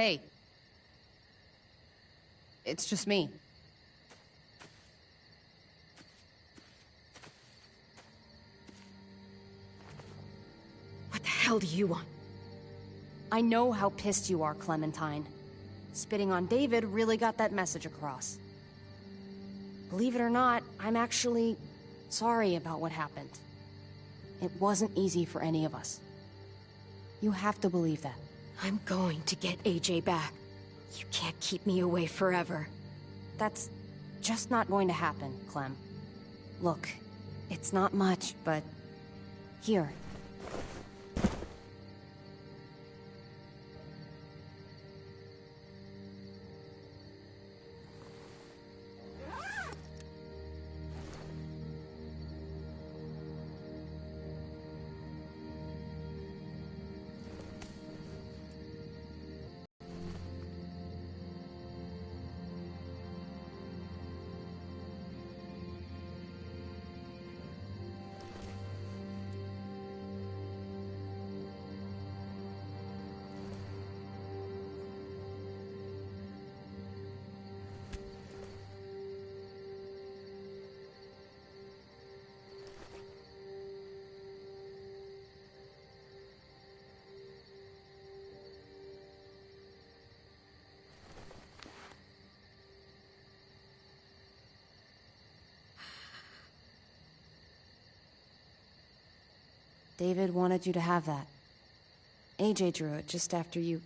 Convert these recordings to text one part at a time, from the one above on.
Hey. It's just me. What the hell do you want? I know how pissed you are, Clementine. Spitting on David really got that message across. Believe it or not, I'm actually sorry about what happened. It wasn't easy for any of us. You have to believe that. I'm going to get AJ back. You can't keep me away forever. That's just not going to happen, Clem. Look, it's not much, but... Here. David wanted you to have that. AJ drew it just after you...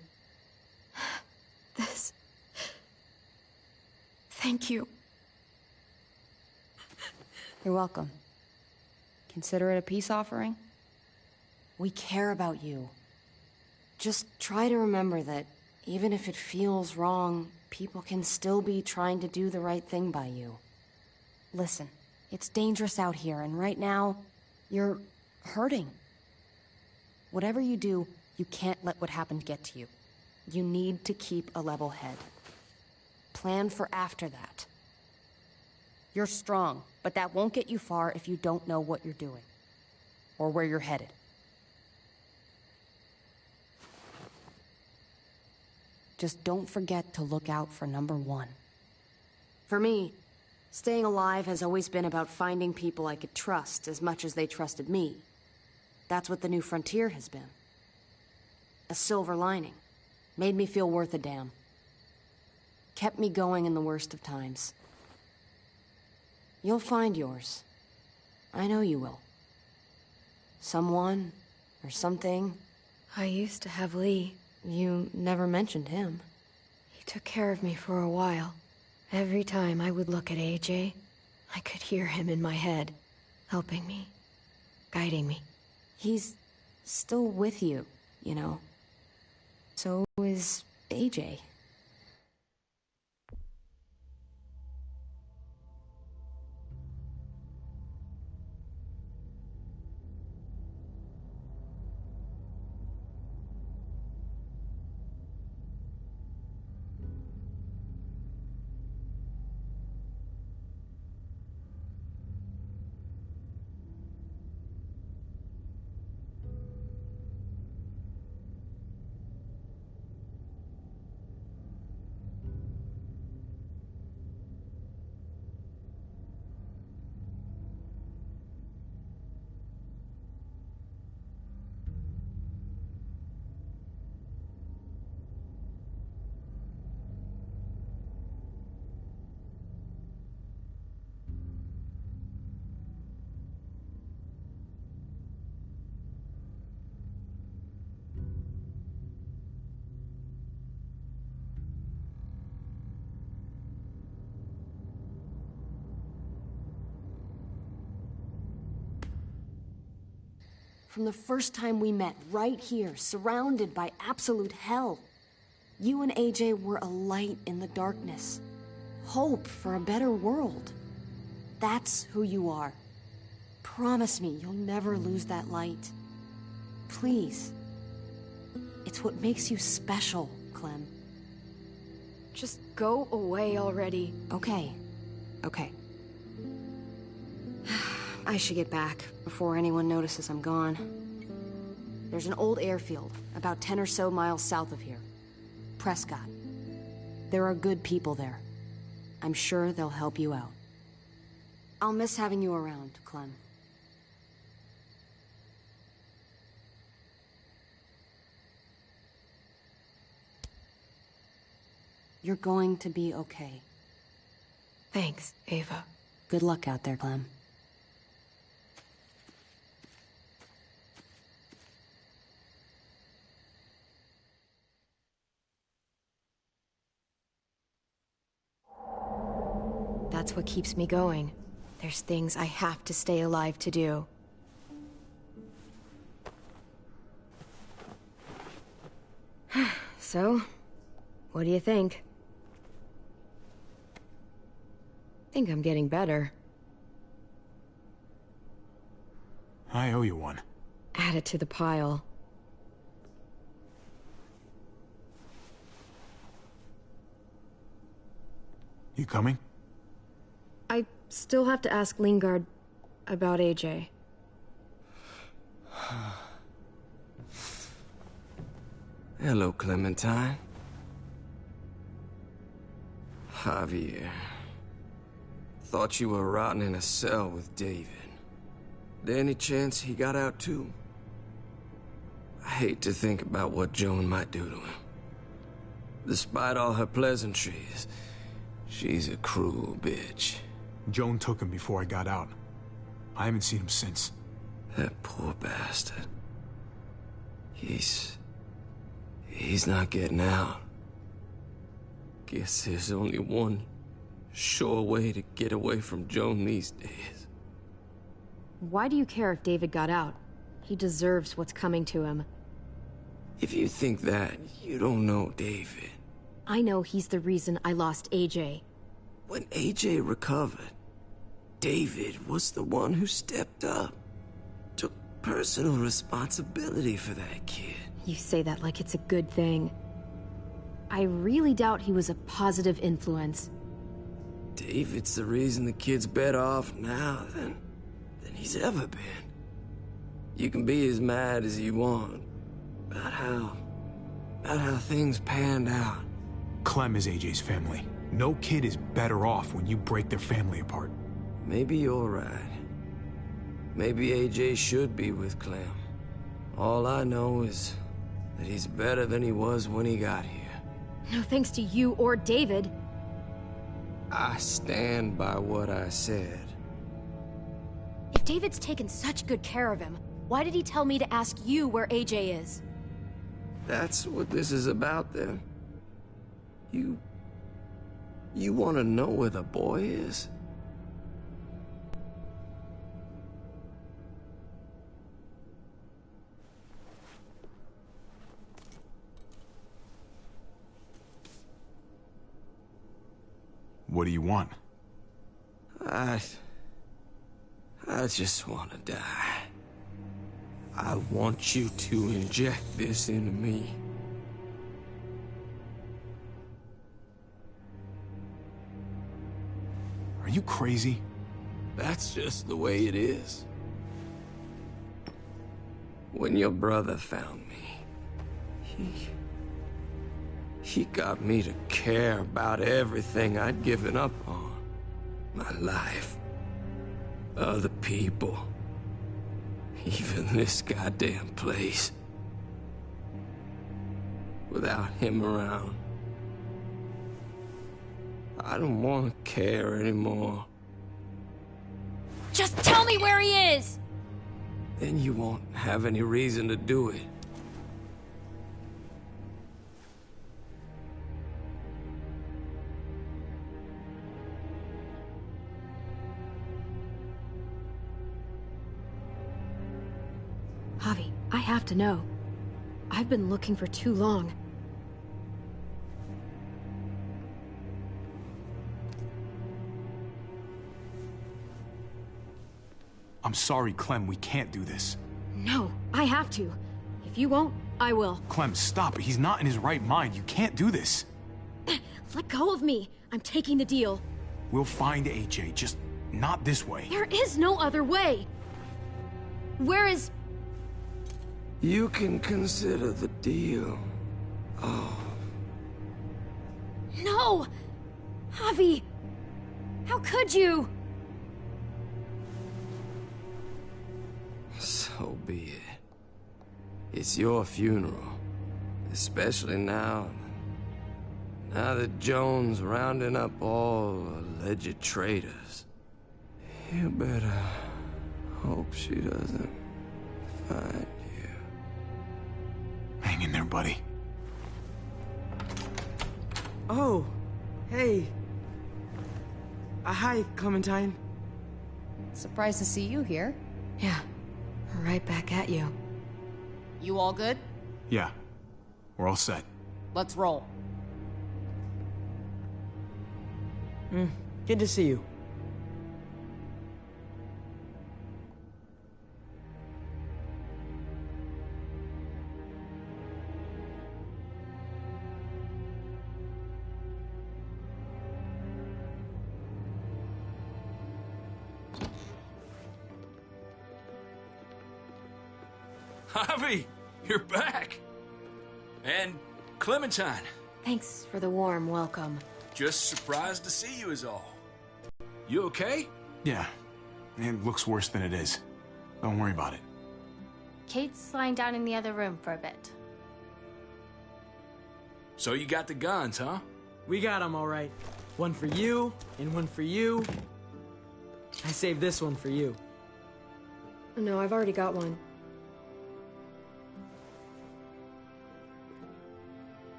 This... Thank you. You're welcome. Consider it a peace offering? We care about you. Just try to remember that even if it feels wrong, people can still be trying to do the right thing by you. Listen, it's dangerous out here, and right now, you're hurting. Whatever you do, you can't let what happened get to you. You need to keep a level head. Plan for after that. You're strong, but that won't get you far if you don't know what you're doing. Or where you're headed. Just don't forget to look out for number one. For me, staying alive has always been about finding people I could trust as much as they trusted me. That's what the New Frontier has been. A silver lining. Made me feel worth a damn. Kept me going in the worst of times. You'll find yours. I know you will. Someone, or something. I used to have Lee. You never mentioned him. He took care of me for a while. Every time I would look at AJ, I could hear him in my head, helping me, guiding me. He's still with you, you know. So is AJ. From the first time we met, right here, surrounded by absolute hell. You and AJ were a light in the darkness. Hope for a better world. That's who you are. Promise me you'll never lose that light. Please. It's what makes you special, Clem. Just go away already. Okay. Okay. I should get back before anyone notices I'm gone. There's an old airfield, about 10 or so miles south of here. Prescott. There are good people there. I'm sure they'll help you out. I'll miss having you around, Clem. You're going to be okay. Thanks, Ava. Good luck out there, Clem. That's what keeps me going. There's things I have to stay alive to do. So, what do you think? Think I'm getting better. I owe you one. Add it to the pile. You coming? I still have to ask Lingard about AJ. Hello, Clementine. Javier. Thought you were rotting in a cell with David. There any chance he got out too? I hate to think about what Joan might do to him. Despite all her pleasantries, she's a cruel bitch. Joan took him before I got out. I haven't seen him since. That poor bastard. He's not getting out. Guess there's only one sure way to get away from Joan these days. Why do you care if David got out? He deserves what's coming to him. If you think that, you don't know David. I know he's the reason I lost AJ. When AJ recovered, David was the one who stepped up. Took personal responsibility for that kid. You say that like it's a good thing. I really doubt he was a positive influence. David's the reason the kid's better off now than he's ever been. You can be as mad as you want about how things panned out. Clem is AJ's family. No kid is better off when you break their family apart. Maybe you're right. Maybe AJ should be with Clem. All I know is that he's better than he was when he got here. No thanks to you or David. I stand by what I said. If David's taken such good care of him, why did he tell me to ask you where AJ is? That's what this is about, then. You want to know where the boy is? What do you want? I just want to die. I want you to inject this into me. Are you crazy? That's just the way it is. When your brother found me, he got me to care about everything I'd given up on. My life, other people, even this goddamn place. Without him around, I don't want to care anymore. Just tell me where he is! Then you won't have any reason to do it. Javi, I have to know. I've been looking for too long. I'm sorry, Clem, we can't do this. No, I have to. If you won't, I will. Clem, stop. He's not in his right mind. You can't do this. Let go of me. I'm taking the deal. We'll find AJ, just not this way. There is no other way. Where is... You can consider the deal. Oh, No! Javi! How could you? So be it. It's your funeral. Especially now. Now that Joan's rounding up all alleged traitors. You better hope she doesn't find you. Hang in there, buddy. Oh, hey. Hi, Clementine. Surprised to see you here. Yeah, right back at you. You all good? Yeah. We're all set. Let's roll. Good to see you. Javi, you're back. And Clementine. Thanks for the warm welcome. Just surprised to see you is all. You okay? Yeah. It looks worse than it is. Don't worry about it. Kate's lying down in the other room for a bit. So you got the guns, huh? We got them all right. One for you, and one for you. I saved this one for you. No, I've already got one.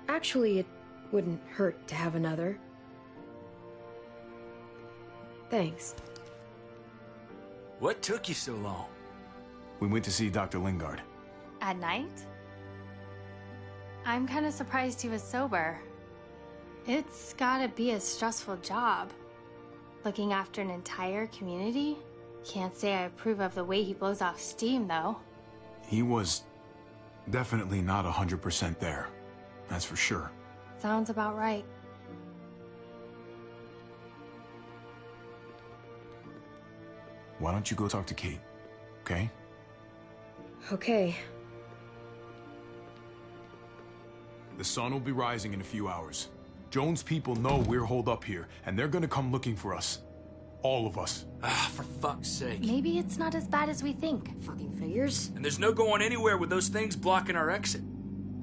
Actually, it wouldn't hurt to have another. Thanks. What took you so long? We went to see Dr. Lingard. At night? I'm kind of surprised he was sober. It's gotta be a stressful job. Looking after an entire community? Can't say I approve of the way he blows off steam, though. He was definitely not 100% there. That's for sure. Sounds about right. Why don't you go talk to Kate, okay? Okay. The sun will be rising in a few hours. Joan's people know we're holed up here, and they're gonna come looking for us. All of us. Ah, for fuck's sake. Maybe it's not as bad as we think. Fucking figures. And there's no going anywhere with those things blocking our exit.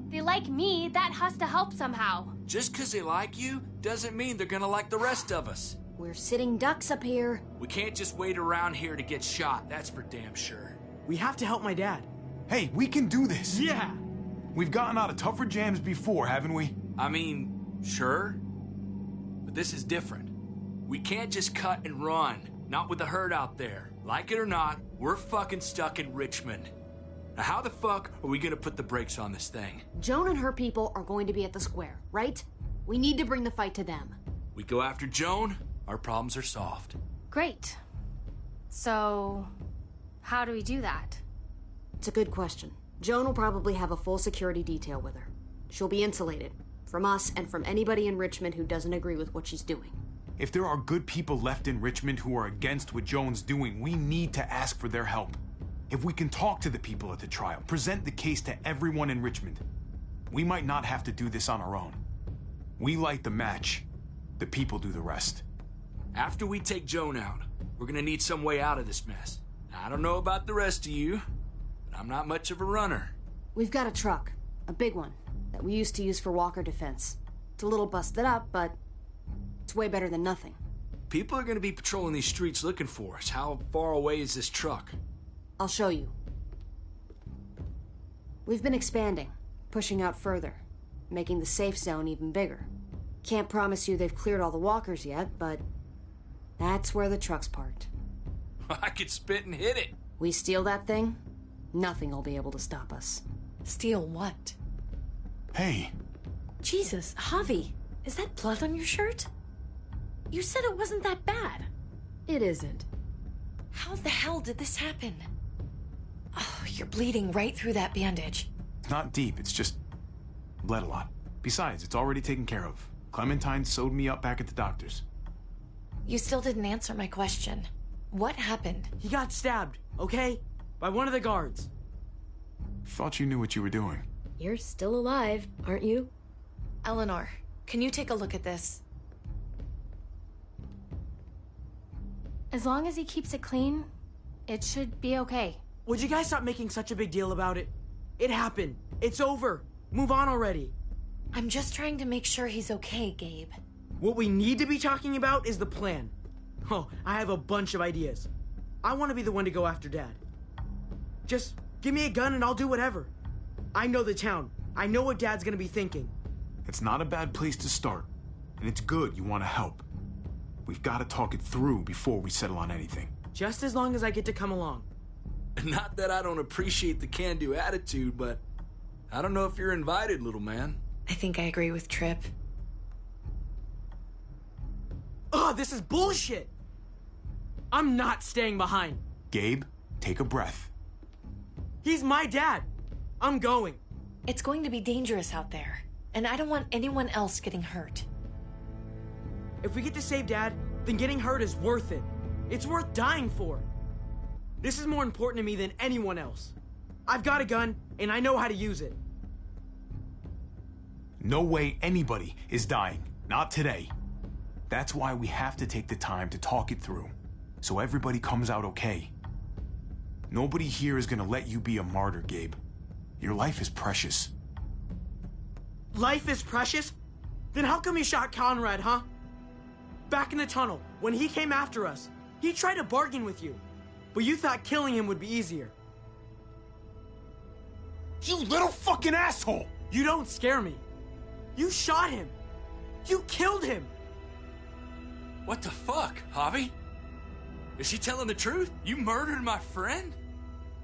They like me, that has to help somehow. Just because they like you doesn't mean they're gonna like the rest of us. We're sitting ducks up here. We can't just wait around here to get shot, that's for damn sure. We have to help my dad. Hey, we can do this! Yeah! We've gotten out of tougher jams before, haven't we? I mean, sure. But this is different. We can't just cut and run. Not with the herd out there. Like it or not, we're fucking stuck in Richmond. Now how the fuck are we gonna put the brakes on this thing? Joan and her people are going to be at the square, right? We need to bring the fight to them. We go after Joan, our problems are solved. Great. So, how do we do that? It's a good question. Joan will probably have a full security detail with her. She'll be insulated. From us and from anybody in Richmond who doesn't agree with what she's doing. If there are good people left in Richmond who are against what Joan's doing, we need to ask for their help. If we can talk to the people at the trial, present the case to everyone in Richmond, we might not have to do this on our own. We light the match, the people do the rest. After we take Joan out, we're gonna need some way out of this mess. I don't know about the rest of you, but I'm not much of a runner. We've got a truck. A big one. That we used to use for walker defense. It's a little busted up, but it's way better than nothing. People are gonna be patrolling these streets looking for us. How far away is this truck? I'll show you. We've been expanding, pushing out further, making the safe zone even bigger. Can't promise you they've cleared all the walkers yet, but that's where the truck's parked. I could spit and hit it. We steal that thing, nothing will be able to stop us. Steal what? Hey, Jesus, Javi, is that blood on your shirt? You said it wasn't that bad. It isn't. How the hell did this happen? Oh, you're bleeding right through that bandage. it's not deep, it's just bled a lot. Besides, it's already taken care of. Clementine sewed me up back at the doctor's. You still didn't answer my question. What happened? He got stabbed, okay? By one of the guards. Thought you knew what you were doing. You're still alive, aren't you? Eleanor, can you take a look at this? As long as he keeps it clean, it should be okay. Would you guys stop making such a big deal about it? It happened. It's over. Move on already. I'm just trying to make sure he's okay, Gabe. What we need to be talking about is the plan. Oh, I have a bunch of ideas. I want to be the one to go after Dad. Just give me a gun and I'll do whatever. I know the town. I know what Dad's gonna be thinking. It's not a bad place to start, and it's good you want to help. We've got to talk it through before we settle on anything. Just as long as I get to come along. Not that I don't appreciate the can-do attitude, but I don't know if you're invited, little man. I think I agree with Tripp. Ugh, this is bullshit! I'm not staying behind. Gabe, take a breath. He's my dad. I'm going. It's going to be dangerous out there, and I don't want anyone else getting hurt. If we get to save Dad, then getting hurt is worth it. It's worth dying for. This is more important to me than anyone else. I've got a gun, and I know how to use it. No way anybody is dying. Not today. That's why we have to take the time to talk it through, so everybody comes out okay. Nobody here is gonna let you be a martyr, Gabe. Your life is precious. Life is precious? Then how come you shot Conrad, huh? Back in the tunnel, when he came after us, he tried to bargain with you, but you thought killing him would be easier. You little fucking asshole! You don't scare me. You shot him. You killed him. What the fuck, Javi? Is she telling the truth? You murdered my friend?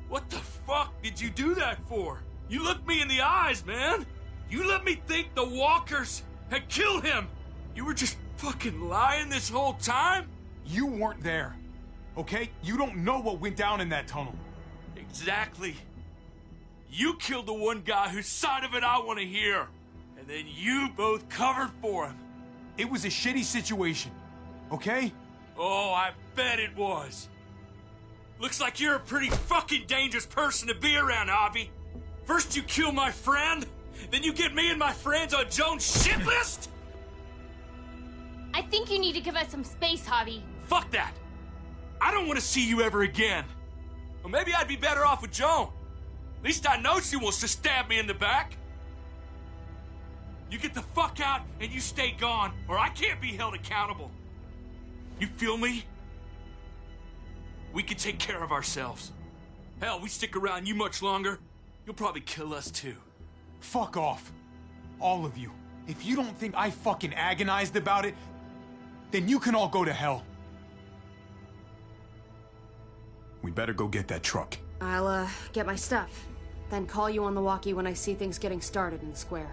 What the fuck did you do that for? You looked me in the eyes, man. You let me think the walkers had killed him. You were just fucking lying this whole time? You weren't there, okay? You don't know what went down in that tunnel. Exactly. You killed the one guy whose side of it I want to hear. And then you both covered for him. It was a shitty situation, okay? Oh, I bet it was. Looks like you're a pretty fucking dangerous person to be around, Javi. First you kill my friend, then you get me and my friends on Jones' shit list? I think you need to give us some space, Javi. Fuck that. I don't want to see you ever again. Or maybe I'd be better off with Joan. At least I know she wants to stab me in the back. You get the fuck out and you stay gone, or I can't be held accountable. You feel me? We can take care of ourselves. Hell, we stick around you much longer, you'll probably kill us too. Fuck off. All of you. If you don't think I fucking agonized about it, then you can all go to hell. We better go get that truck. I'll, get my stuff. Then call you on the walkie when I see things getting started in the square.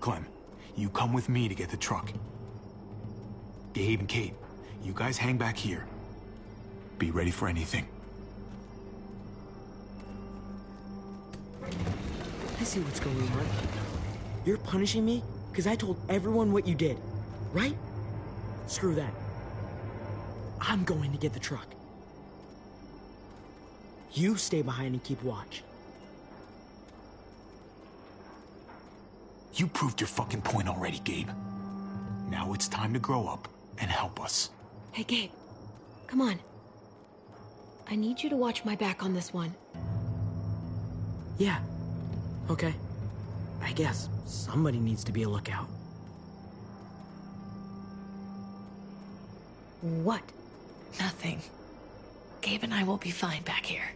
Clem, you come with me to get the truck. Gabe and Kate, you guys hang back here. Be ready for anything. I see what's going on. You're punishing me because I told everyone what you did, right? Screw that. I'm going to get the truck. You stay behind and keep watch. You proved your fucking point already, Gabe. Now it's time to grow up and help us. Hey, Gabe. Come on. I need you to watch my back on this one. Yeah. Okay. I guess somebody needs to be a lookout. What? Nothing. Gabe and I will be fine back here.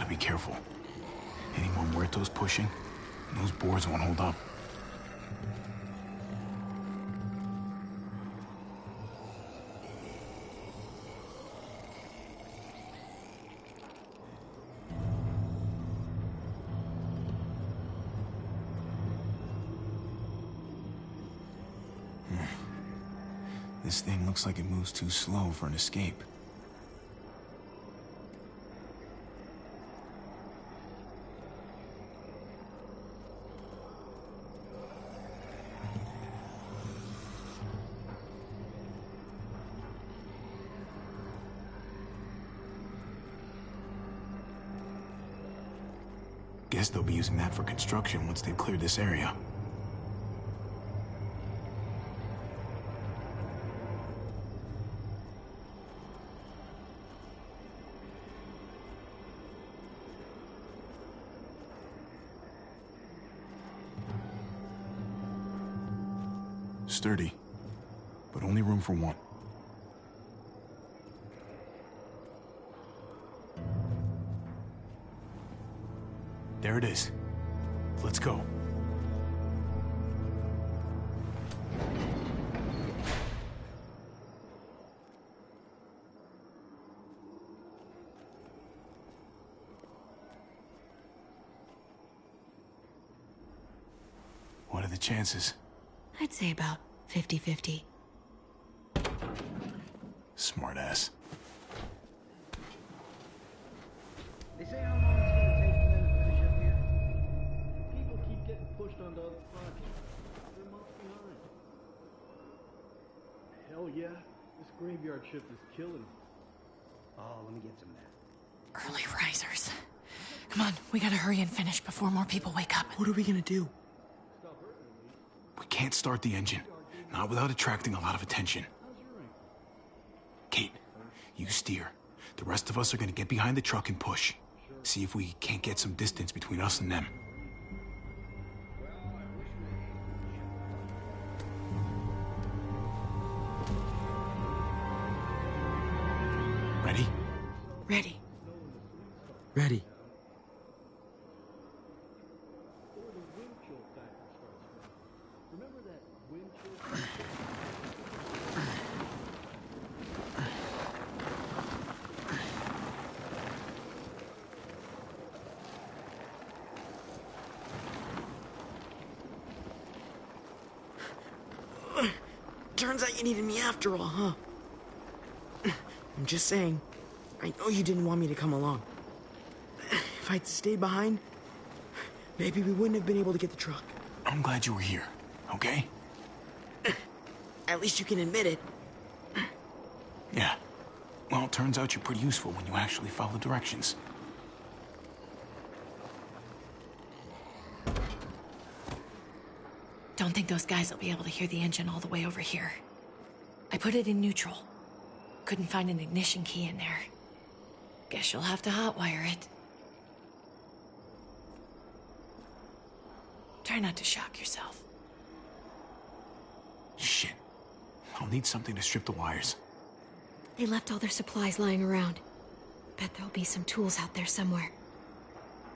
be careful. Any more muertos pushing, and those boards won't hold up. This thing looks like it moves too slow for an escape. Guess they'll be using that for construction once they've cleared this area. Sturdy, but only room for one. There it is. Let's go. What are the chances? I'd say about 50-50. Smartass. They say how long it's gonna take for them to finish up here. People keep getting pushed onto other projects. They're months behind. Hell yeah, this graveyard shift is killing me. Oh, let me get some of that. Early risers. Come on, we gotta hurry and finish before more people wake up. What are we gonna do? We can't start the engine. Not without attracting a lot of attention. Kate, you steer. The rest of us are gonna get behind the truck and push. See if we can't get some distance between us and them. Ready? Ready. Ready. Turns out you needed me after all, huh? I'm just saying. I know you didn't want me to come along. If I'd stayed behind, maybe we wouldn't have been able to get the truck. I'm glad you were here, okay? At least you can admit it. Yeah. Well, it turns out you're pretty useful when you actually follow directions. Don't think those guys will be able to hear the engine all the way over here. I put it in neutral. Couldn't find an ignition key in there. Guess you'll have to hotwire it. Try not to shock yourself. Shit. I'll need something to strip the wires. They left all their supplies lying around. Bet there'll be some tools out there somewhere.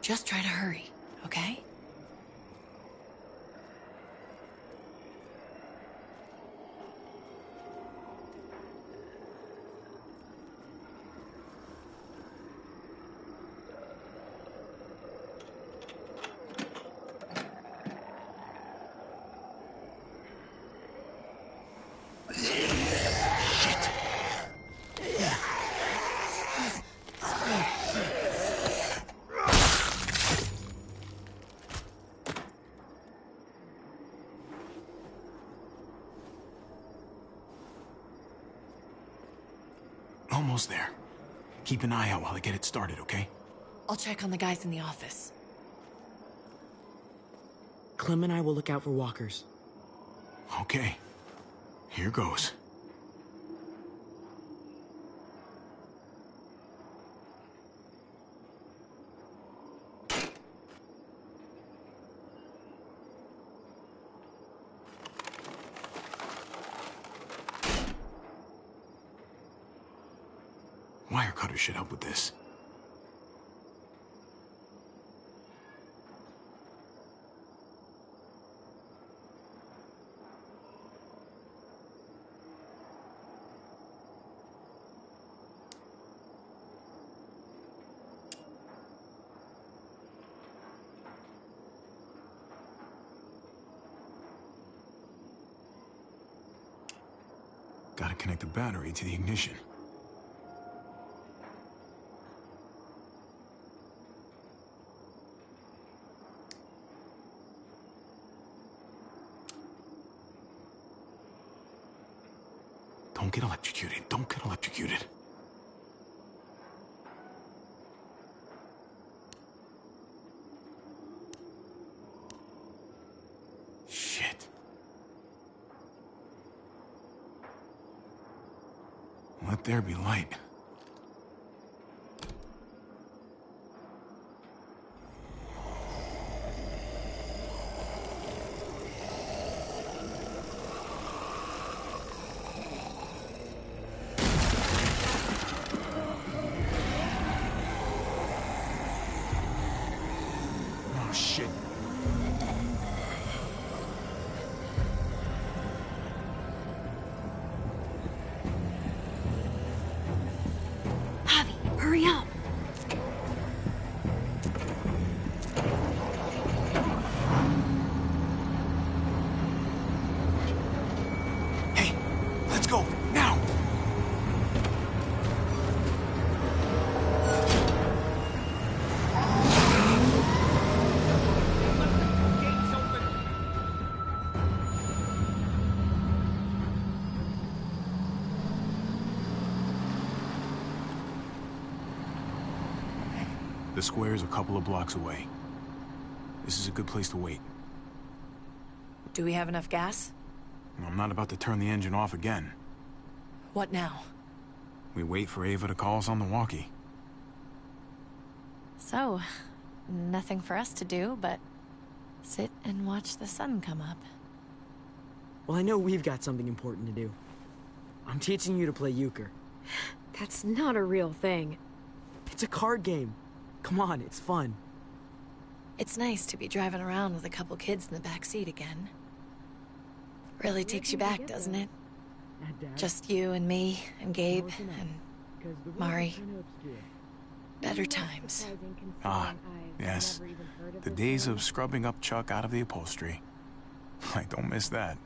Just try to hurry, okay? Almost there. Keep an eye out while I get it started, okay? I'll check on the guys in the office. Clem and I will look out for walkers. Okay. Here goes. Wire cutter should help with this. connect the battery to the ignition. Don't get electrocuted. Don't get electrocuted. Shit. Let there be light. Oh, shit. Javi, hurry up. Hey, let's go, now! The square's a couple of blocks away. This is a good place to wait. Do we have enough gas? I'm not about to turn the engine off again. What now? We wait for Ava to call us on the walkie. So, nothing for us to do but sit and watch the sun come up. Well, I know we've got something important to do. I'm teaching you to play euchre. That's not a real thing. It's a card game. Come on, it's fun. It's nice to be driving around with a couple kids in the back seat again. Really takes you back, doesn't it? Just you and me and Gabe and Mari. Better times. Ah, yes. The days of scrubbing up Chuck out of the upholstery. I don't miss that.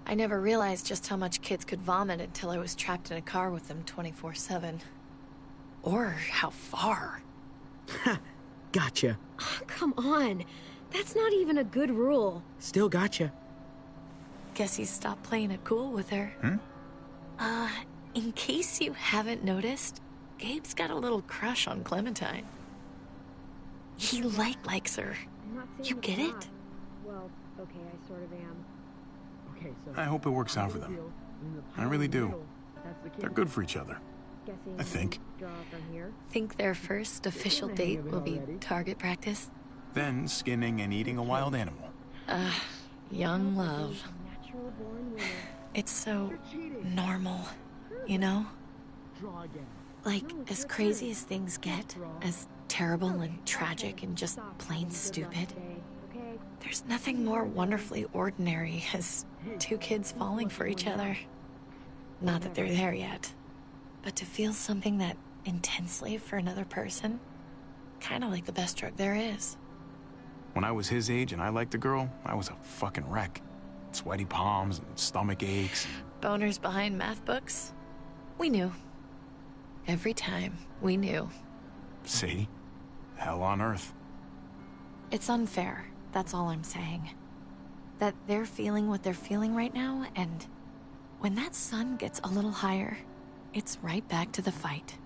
I never realized just how much kids could vomit until I was trapped in a car with them 24/7. Or how far. Gotcha. Oh, come on. That's not even a good rule. Still gotcha. Guess he stopped playing it cool with her. In case you haven't noticed, Gabe's got a little crush on Clementine. He likes her. You get it? Well, okay, I sort of am. Okay, so I hope it works out for them. I really do. They're good for each other. I think. Think their first official date will be target practice? Then skinning and eating a wild animal. Young love. It's so normal, you know? Like, as crazy as things get, as terrible and tragic and just plain stupid, there's nothing more wonderfully ordinary as two kids falling for each other. Not that they're there yet, but to feel something that intensely for another person, kind of like the best drug there is. When I was his age and I liked a girl, I was a fucking wreck. Sweaty palms and stomach aches. Boners behind math books? We knew. Every time, we knew. See? Hell on earth. It's unfair, that's all I'm saying. That they're feeling what they're feeling right now, and when that sun gets a little higher, it's right back to the fight.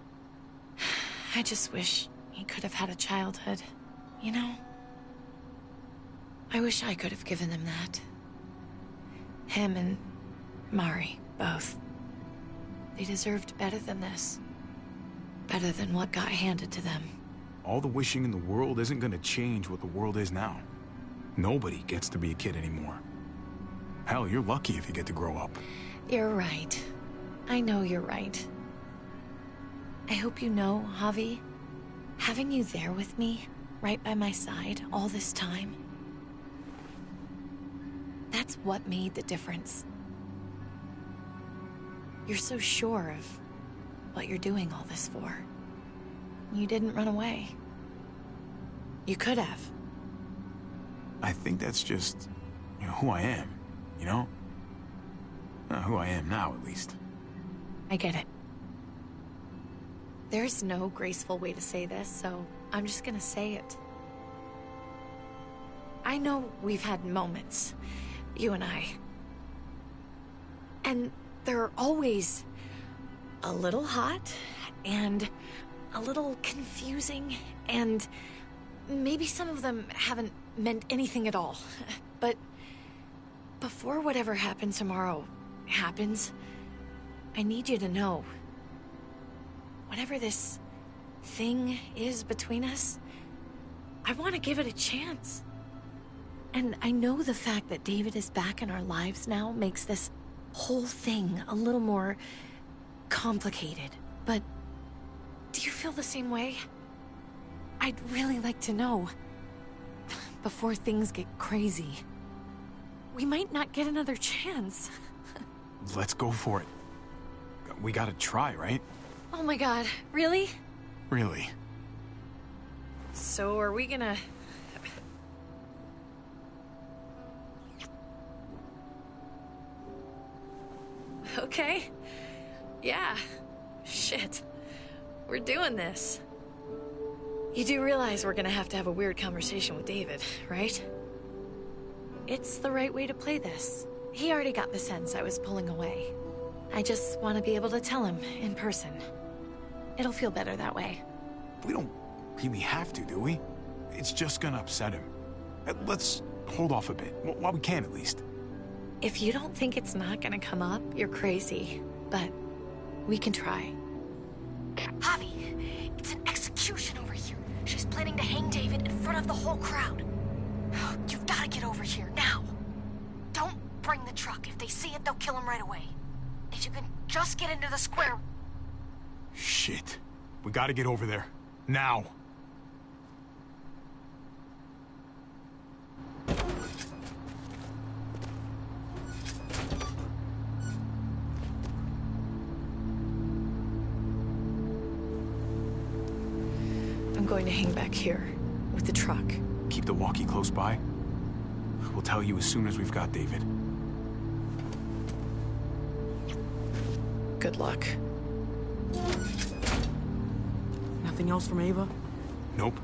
I just wish he could have had a childhood, you know? I wish I could have given them that. Him and Mari, both. They deserved better than this. Better than what got handed to them. All the wishing in the world isn't gonna change what the world is now. Nobody gets to be a kid anymore. Hell, you're lucky if you get to grow up. You're right. I know you're right. I hope you know, Javi, having you there with me, right by my side, all this time, that's what made the difference. You're so sure of what you're doing all this for. You didn't run away. You could have. I think that's just, who I am, you know? Who I am now, at least. I get it. There's no graceful way to say this, so I'm just gonna say it. I know we've had moments, you and I. And they're always a little hot, and a little confusing, and maybe some of them haven't meant anything at all. But before whatever happens tomorrow happens, I need you to know, whatever this thing is between us, I want to give it a chance. And I know the fact that David is back in our lives now makes this whole thing a little more complicated, but do you feel the same way? I'd really like to know, before things get crazy. We might not get another chance. Let's go for it. We gotta try, right? Oh my god, really? Really. So are we gonna... Okay. Yeah. Shit. We're doing this. You do realize we're gonna have a weird conversation with David, right? It's the right way to play this. He already got the sense I was pulling away. I just want to be able to tell him in person. It'll feel better that way. We don't really have to, do we? It's just gonna upset him. Let's hold off a bit, while we can at least. If you don't think it's not gonna come up, you're crazy. But we can try. Javi, it's an execution over here. She's planning to hang David in front of the whole crowd. You've got to get over here, now. Don't bring the truck. If they see it, they'll kill him right away. If you can just get into the square... Shit. We gotta get over there. Now. I'm going to hang back here, with the truck. Keep the walkie close by. We'll tell you as soon as we've got David. Good luck. Nothing else from Ava? Nope.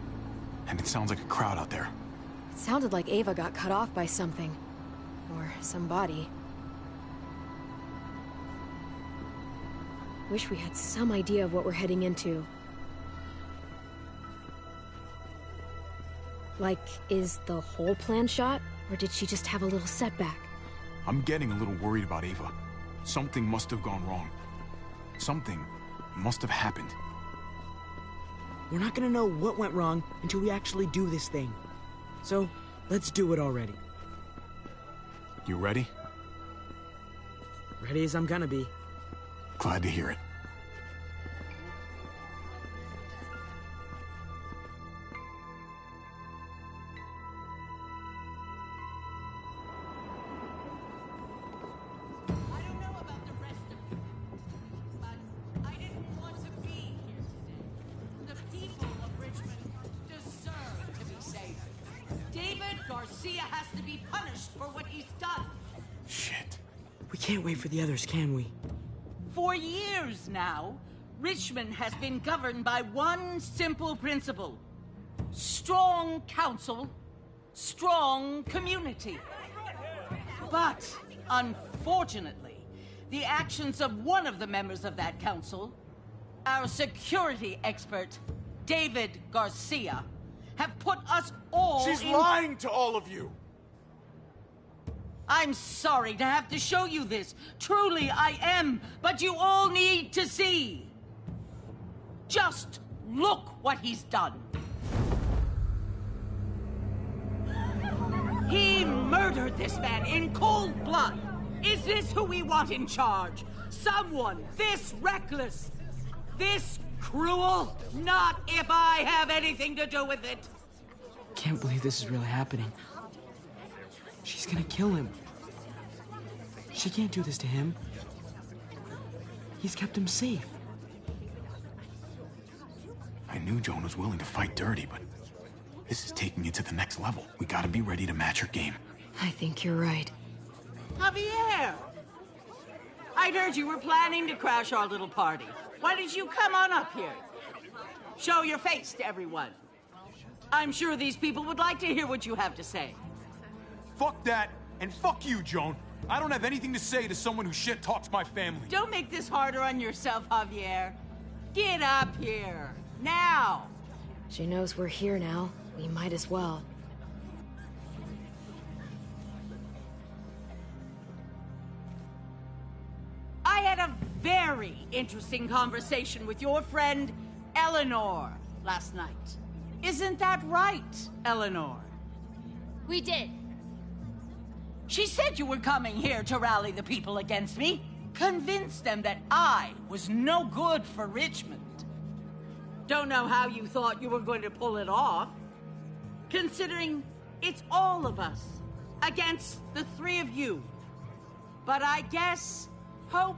And it sounds like a crowd out there. It sounded like Ava got cut off by something. Or somebody. Wish we had some idea of what we're heading into. Like, is the whole plan shot? Or did she just have a little setback? I'm getting a little worried about Ava. Something must have gone wrong. Something must have happened. We're not gonna know what went wrong until we actually do this thing. So, let's do it already. You ready? Ready as I'm gonna be. Glad to hear it. Garcia has to be punished for what he's done. Shit. We can't wait for the others, can we? For years now, Richmond has been governed by one simple principle. Strong council, strong community. But, unfortunately, the actions of one of the members of that council, our security expert, David Garcia, have put us all She's lying to all of you! I'm sorry to have to show you this. Truly, I am. But you all need to see. Just look what he's done. He murdered this man in cold blood. Is this who we want in charge? Someone this reckless? This cruel? Not if I have anything to do with it. Can't believe this is really happening. She's gonna kill him. She can't do this to him. He's kept him safe. I knew Joan was willing to fight dirty, but this is taking it to the next level. We gotta be ready to match her game. I think you're right. Javier! I'd heard you were planning to crash our little party. Why don't you come on up here? Show your face to everyone. I'm sure these people would like to hear what you have to say. Fuck that, and fuck you, Joan. I don't have anything to say to someone who shit-talks my family. Don't make this harder on yourself, Javier. Get up here, now. She knows we're here now. We might as well. I had a very interesting conversation with your friend, Eleanor, last night. Isn't that right, Eleanor? We did. She said you were coming here to rally the people against me, convince them that I was no good for Richmond. Don't know how you thought you were going to pull it off, considering it's all of us against the three of you. But I guess hope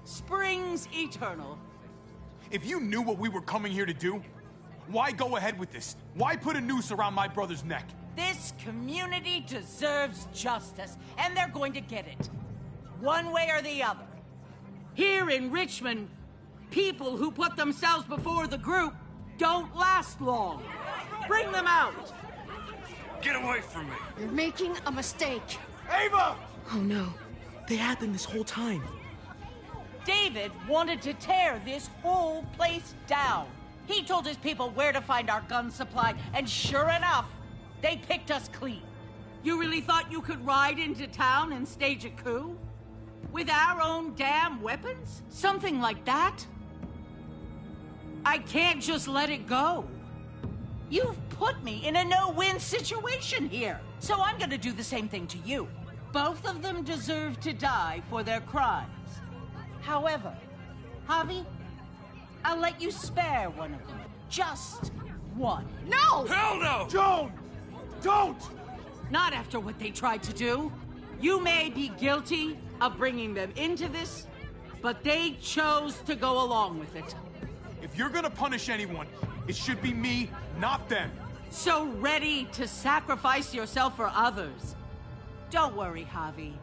springs eternal. If you knew what we were coming here to do, why go ahead with this? Why put a noose around my brother's neck? This community deserves justice, and they're going to get it. One way or the other. Here in Richmond, people who put themselves before the group don't last long. Bring them out. Get away from me. You're making a mistake. Ava! Oh no. They had them this whole time. David wanted to tear this whole place down. He told his people where to find our gun supply, and sure enough, they picked us clean. You really thought you could ride into town and stage a coup? With our own damn weapons? Something like that? I can't just let it go. You've put me in a no-win situation here, so I'm gonna do the same thing to you. Both of them deserve to die for their crimes. However, Javi, I'll let you spare one of them. Just one. No! Hell no! Joan! Don't! Not after what they tried to do. You may be guilty of bringing them into this, but they chose to go along with it. If you're gonna punish anyone, it should be me, not them. So ready to sacrifice yourself for others. Don't worry, Javi.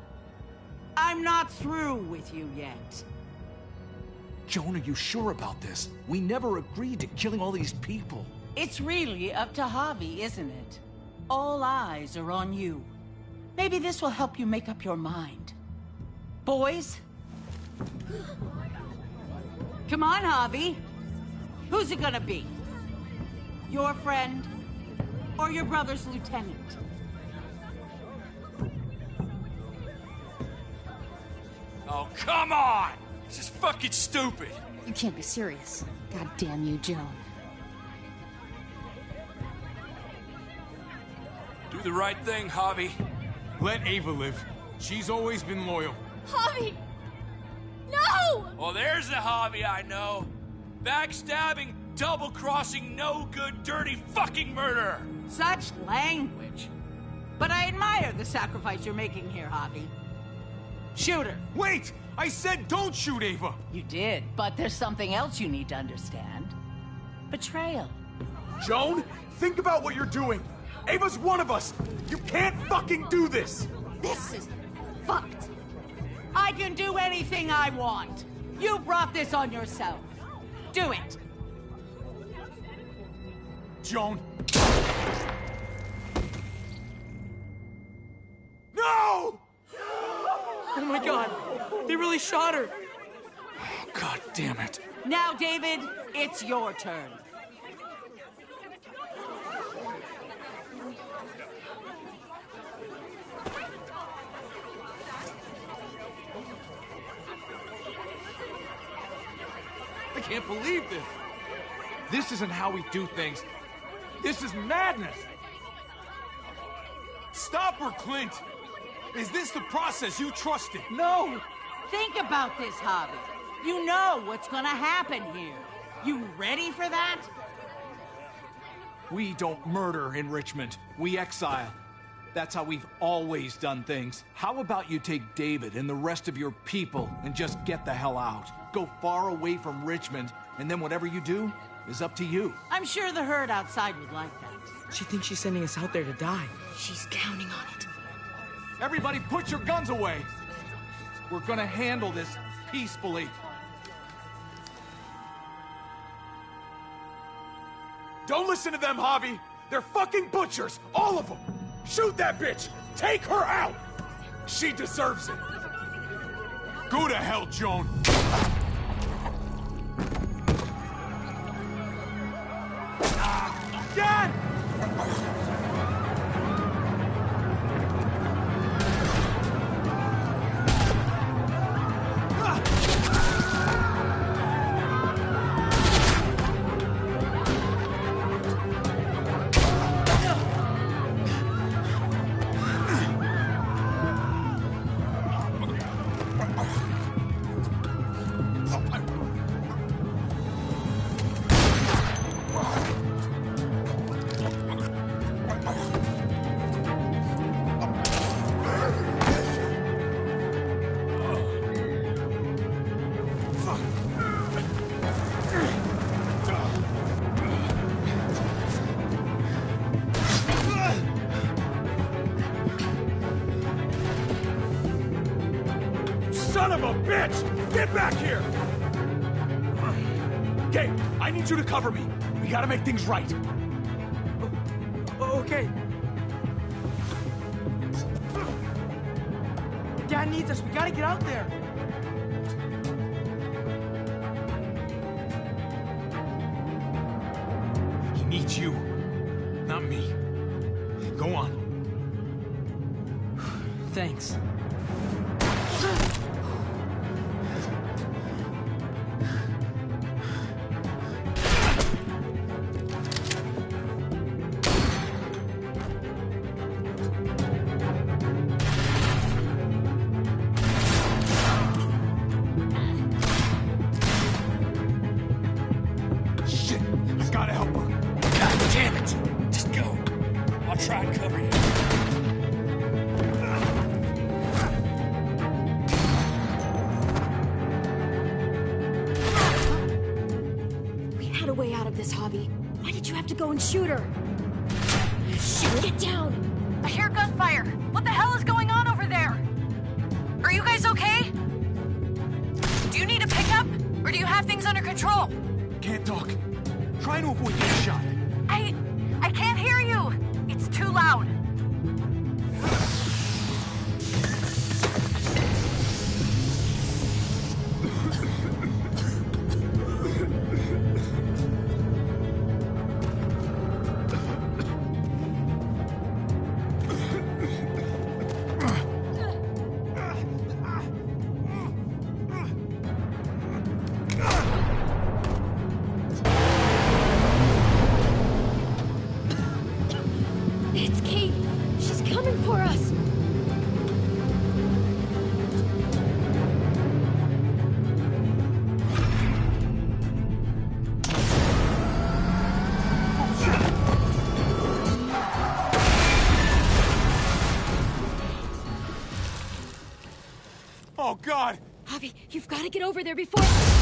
I'm not through with you yet. Joan, are you sure about this? We never agreed to killing all these people. It's really up to Javi, isn't it? All eyes are on you. Maybe this will help you make up your mind. Boys? Come on, Javi. Who's it gonna be? Your friend or your brother's lieutenant? Oh, come on! This is fucking stupid. You can't be serious. God damn you, Joan. Do the right thing, Javi. Let Ava live. She's always been loyal. Javi! No! Oh, there's the Javi I know. Backstabbing, double-crossing, no-good, dirty fucking murderer. Such language. But I admire the sacrifice you're making here, Javi. Shoot her. Wait! I said don't shoot Ava! You did, but there's something else you need to understand. Betrayal. Joan, think about what you're doing. Ava's one of us. You can't fucking do this. This is fucked. I can do anything I want. You brought this on yourself. Do it. Joan. No! Oh my god. They really shot her. God damn it. Now, David, it's your turn. I can't believe this. This isn't how we do things. This is madness. Stop her, Clint. Is this the process you trusted? No. Think about this, Javi. You know what's gonna happen here. You ready for that? We don't murder in Richmond. We exile. That's how we've always done things. How about you take David and the rest of your people and just get the hell out? Go far away from Richmond, and then whatever you do is up to you. I'm sure the herd outside would like that. She thinks she's sending us out there to die. She's counting on it. Everybody put your guns away. We're gonna handle this peacefully. Don't listen to them, Javi. They're fucking butchers, all of them. Shoot that bitch. Take her out. She deserves it. Go to hell, Joan. Dad! Son of a bitch! Get back here! Okay, I need you to cover me. We gotta make things right. Okay. Dad needs us. We gotta get out there. He needs you, not me. Go on. Thanks. Shit, I gotta help her. God damn it! Just go. I'll try and cover you. We had a way out of this, Javi. Why did you have to go and shoot her? Shit, get down! I hear gunfire. What the hell is going on over there? Are you guys okay? Do you need a pickup? Or do you have things under control? Can't talk. Trying to avoid getting shot. I can't hear you. It's too loud. It's Kate. She's coming for us. Oh, God! Javi, you've got to get over there before...